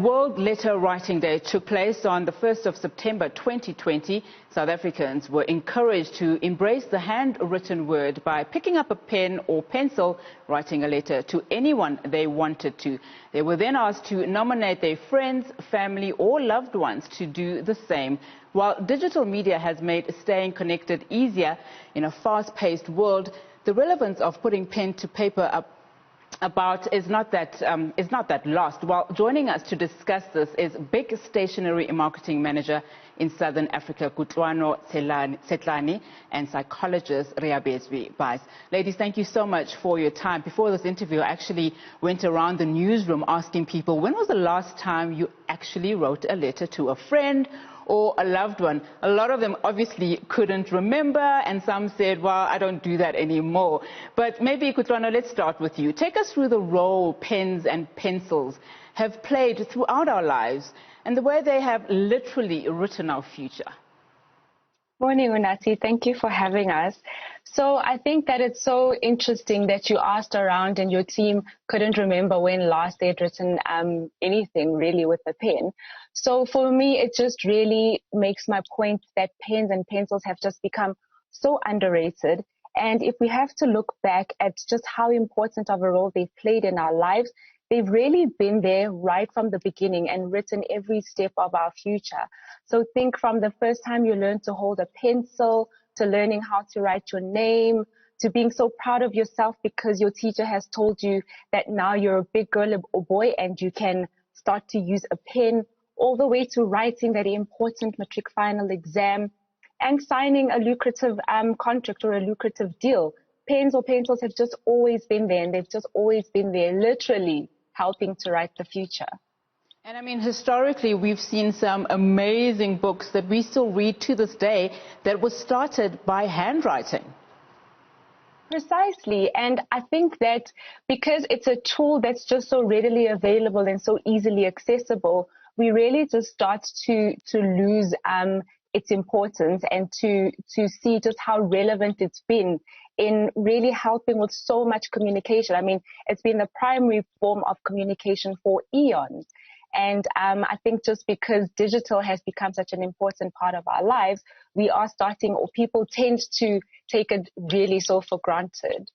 World Letter Writing Day took place on the 1st of September 2020, South Africans were encouraged to embrace the handwritten word by picking up a pen or pencil, writing a letter to anyone they wanted to. They were then asked to nominate their friends, family or loved ones to do the same. While digital media has made staying connected easier in a fast-paced world, the relevance of putting pen to paper is not that lost. Well, joining us to discuss this is big stationery marketing manager in Southern Africa, Kutlwano Tshetlhane, and psychologist Reabetsoe. Ladies, thank you so much for your time. Before this interview, I actually went around the newsroom asking people, when was the last time you actually wrote a letter to a friend or a loved one? A lot of them obviously couldn't remember, and some said, well, I don't do that anymore. But maybe, Kutlwano, let's start with you. Take us through the role pens and pencils have played throughout our lives and the way they have literally written our future. Morning, Unati. Thank you for having us. So I think that it's so interesting that you asked around and your team couldn't remember when last they'd written anything really with a pen. So for me, it just really makes my point that pens and pencils have just become so underrated. And if we have to look back at just how important of a role they've played in our lives, they've really been there right from the beginning and written every step of our future. So think from the first time you learned to hold a pencil, to learning how to write your name, to being so proud of yourself because your teacher has told you that now you're a big girl or boy and you can start to use a pen, all the way to writing that important matric final exam and signing a lucrative contract or a lucrative deal. Pens or pencils have just always been there, and they've just always been there, literally helping to write the future. And I mean, historically, we've seen some amazing books that we still read to this day that was started by handwriting. Precisely. And I think that because it's a tool that's just so readily available and so easily accessible, we really just start to lose its importance and to see just how relevant it's been in really helping with so much communication. I mean, it's been the primary form of communication for eons. And I think just because digital has become such an important part of our lives, we are starting, or people tend to take it really so for granted.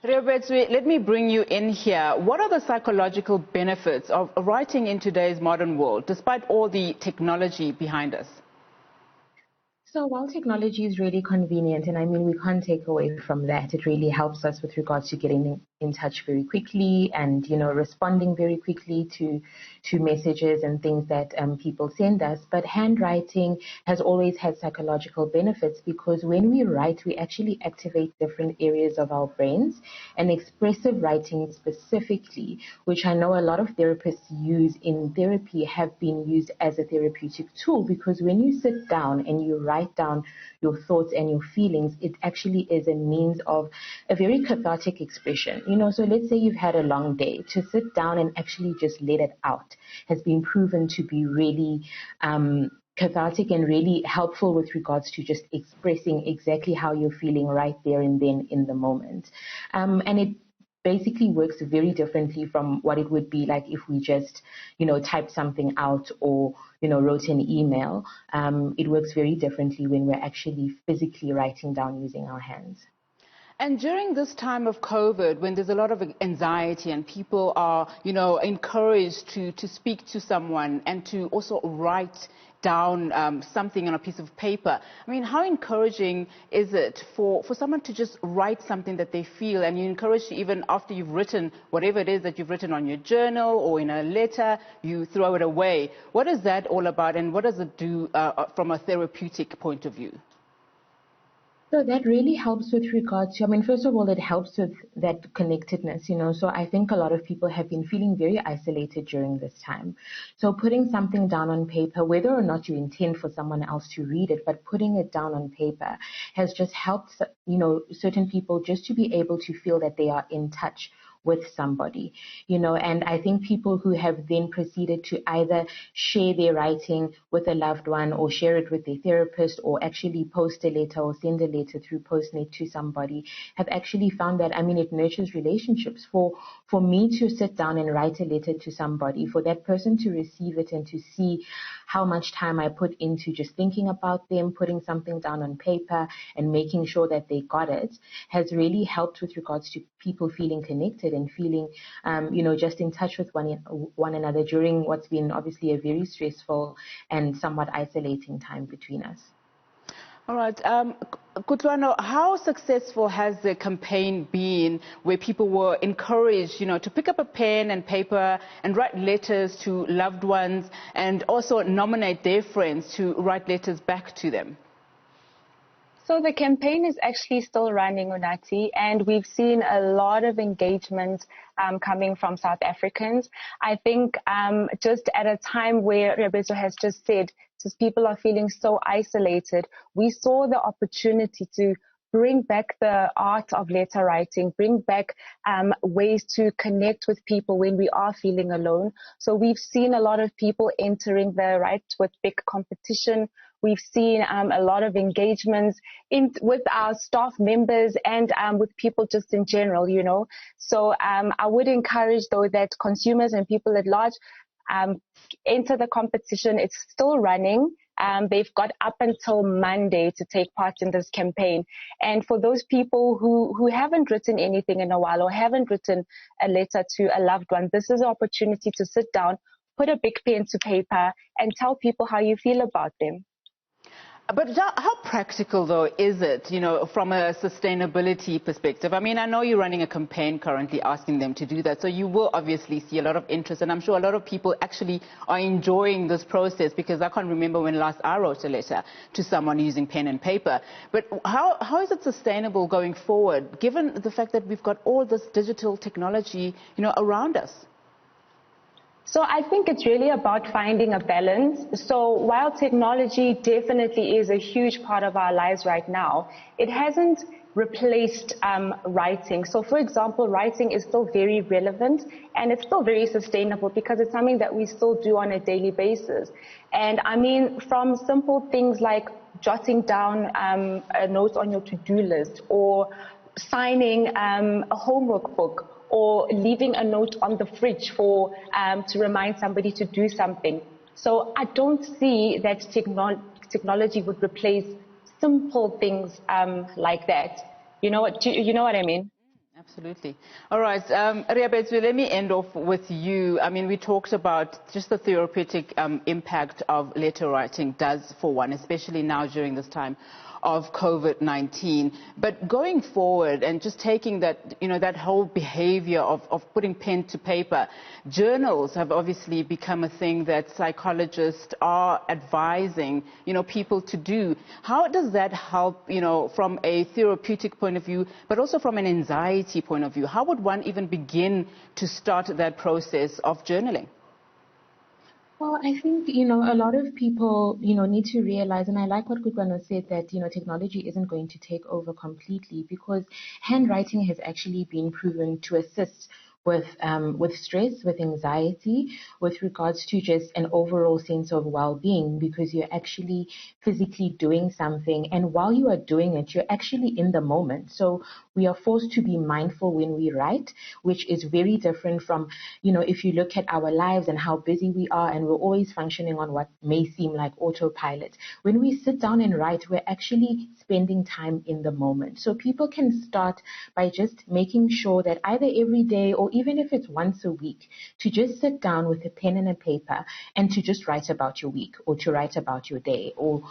Reabetsoe, let me bring you in here. What are the psychological benefits of writing in today's modern world, despite all the technology behind us? So while technology is really convenient, and I mean, we can't take away from that, it really helps us with regards to getting in touch very quickly and, responding very quickly to messages and things that people send us. But handwriting has always had psychological benefits because when we write, we actually activate different areas of our brains, and expressive writing specifically, which I know a lot of therapists use in therapy, have been used as a therapeutic tool, because when you sit down and you write down your thoughts and your feelings, it actually is a means of a very cathartic expression. So let's say you've had a long day. To sit down and actually just let it out has been proven to be really cathartic and really helpful with regards to just expressing exactly how you're feeling right there and then in the moment. And it basically works very differently from what it would be like if we just, typed something out or, wrote an email. It works very differently when we're actually physically writing down using our hands. And during this time of COVID, when there's a lot of anxiety and people are, encouraged to speak to someone and to also write down something on a piece of paper. I mean, how encouraging is it for someone to just write something that they feel, and you're encouraged to, even after you've written whatever it is that you've written on your journal or in a letter, you throw it away. What is that all about, and what does it do from a therapeutic point of view? So that really helps with regards to, first of all, it helps with that connectedness, So I think a lot of people have been feeling very isolated during this time. So putting something down on paper, whether or not you intend for someone else to read it, but putting it down on paper has just helped, certain people just to be able to feel that they are in touch with somebody, and I think people who have then proceeded to either share their writing with a loved one or share it with their therapist or actually post a letter or send a letter through Postnet to somebody have actually found that, it nurtures relationships. For me to sit down and write a letter to somebody, for that person to receive it and to see how much time I put into just thinking about them, putting something down on paper and making sure that they got it, has really helped with regards to people feeling connected and feeling, just in touch with one another during what's been obviously a very stressful and somewhat isolating time between us. All right. Kutlwano, how successful has the campaign been where people were encouraged, to pick up a pen and paper and write letters to loved ones and also nominate their friends to write letters back to them? So the campaign is actually still running, Unati, and we've seen a lot of engagement coming from South Africans. I think just at a time where Reabetsoe has just said, just people are feeling so isolated, we saw the opportunity to bring back the art of letter writing, bring back ways to connect with people when we are feeling alone. So we've seen a lot of people entering the Write with Big competition. We've seen a lot of engagements with our staff members and with people just in general, So I would encourage, though, that consumers and people at large enter the competition. It's still running. They've got up until Monday to take part in this campaign. And for those people who haven't written anything in a while or haven't written a letter to a loved one, this is an opportunity to sit down, put a big pen to paper, and tell people how you feel about them. But how practical, though, is it, from a sustainability perspective? I know you're running a campaign currently asking them to do that, so you will obviously see a lot of interest, and I'm sure a lot of people actually are enjoying this process, because I can't remember when last I wrote a letter to someone using pen and paper. But how is it sustainable going forward, given the fact that we've got all this digital technology, around us? So I think it's really about finding a balance. So while technology definitely is a huge part of our lives right now, it hasn't replaced writing. So for example, writing is still very relevant and it's still very sustainable because it's something that we still do on a daily basis. And from simple things like jotting down a note on your to-do list, or signing a homework book, or leaving a note on the fridge to remind somebody to do something. So I don't see that technology would replace simple things like that. You know what I mean? Absolutely. All right, Reabetsoe, let me end off with you. We talked about just the therapeutic impact of letter writing does for one, especially now during this time of COVID-19. But going forward and just taking that, that whole behavior of putting pen to paper, journals have obviously become a thing that psychologists are advising, people to do. How does that help, from a therapeutic point of view, but also from an anxiety point of view? How would one even begin to start that process of journaling? Well, I think, a lot of people, need to realize, and I like what Kutlwano said, that, technology isn't going to take over completely, because handwriting has actually been proven to assist with stress, with anxiety, with regards to just an overall sense of well-being, because you're actually physically doing something. And while you are doing it, you're actually in the moment. So we are forced to be mindful when we write, which is very different from, if you look at our lives and how busy we are, and we're always functioning on what may seem like autopilot. When we sit down and write, we're actually spending time in the moment. So people can start by just making sure that either every day, or even if it's once a week, to just sit down with a pen and a paper and to just write about your week, or to write about your day, or,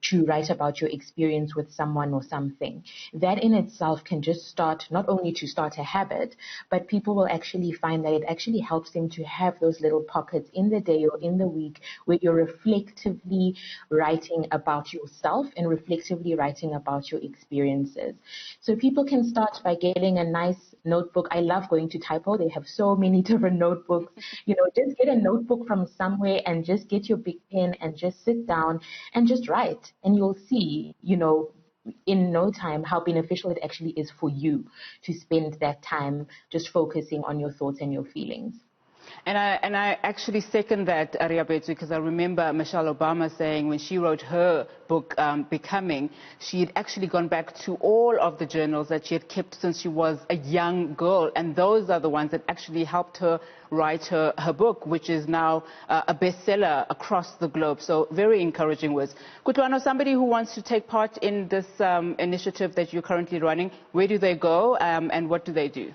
to write about your experience with someone or something. That in itself can just start, not only to start a habit, but people will actually find that it actually helps them to have those little pockets in the day or in the week where you're reflectively writing about yourself and reflectively writing about your experiences. So people can start by getting a nice notebook. I love going to Typo. They have so many different notebooks. Just get a notebook from somewhere and just get your big pen and just sit down and just write. And you'll see, in no time how beneficial it actually is for you to spend that time just focusing on your thoughts and your feelings. And I actually second that, Reabetsoe, because I remember Michelle Obama saying when she wrote her book, Becoming, she had actually gone back to all of the journals that she had kept since she was a young girl. And those are the ones that actually helped her write her book, which is now a bestseller across the globe. So very encouraging words. Kutlwano, somebody who wants to take part in this initiative that you're currently running, where do they go and what do they do?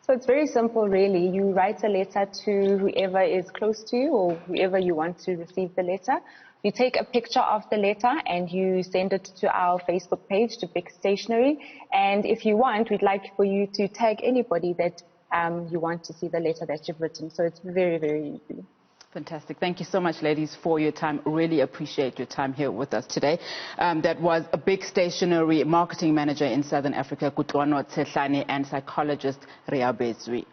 So it's very simple, really. You write a letter to whoever is close to you or whoever you want to receive the letter. You take a picture of the letter and you send it to our Facebook page, to Big Stationery. And if you want, we'd like for you to tag anybody that you want to see the letter that you've written. So it's very, very easy. Fantastic. Thank you so much, ladies, for your time. Really appreciate your time here with us today. That was a Big Stationery marketing manager in Southern Africa, Kutlwano, Tshetlhane, and psychologist Reabetsoe.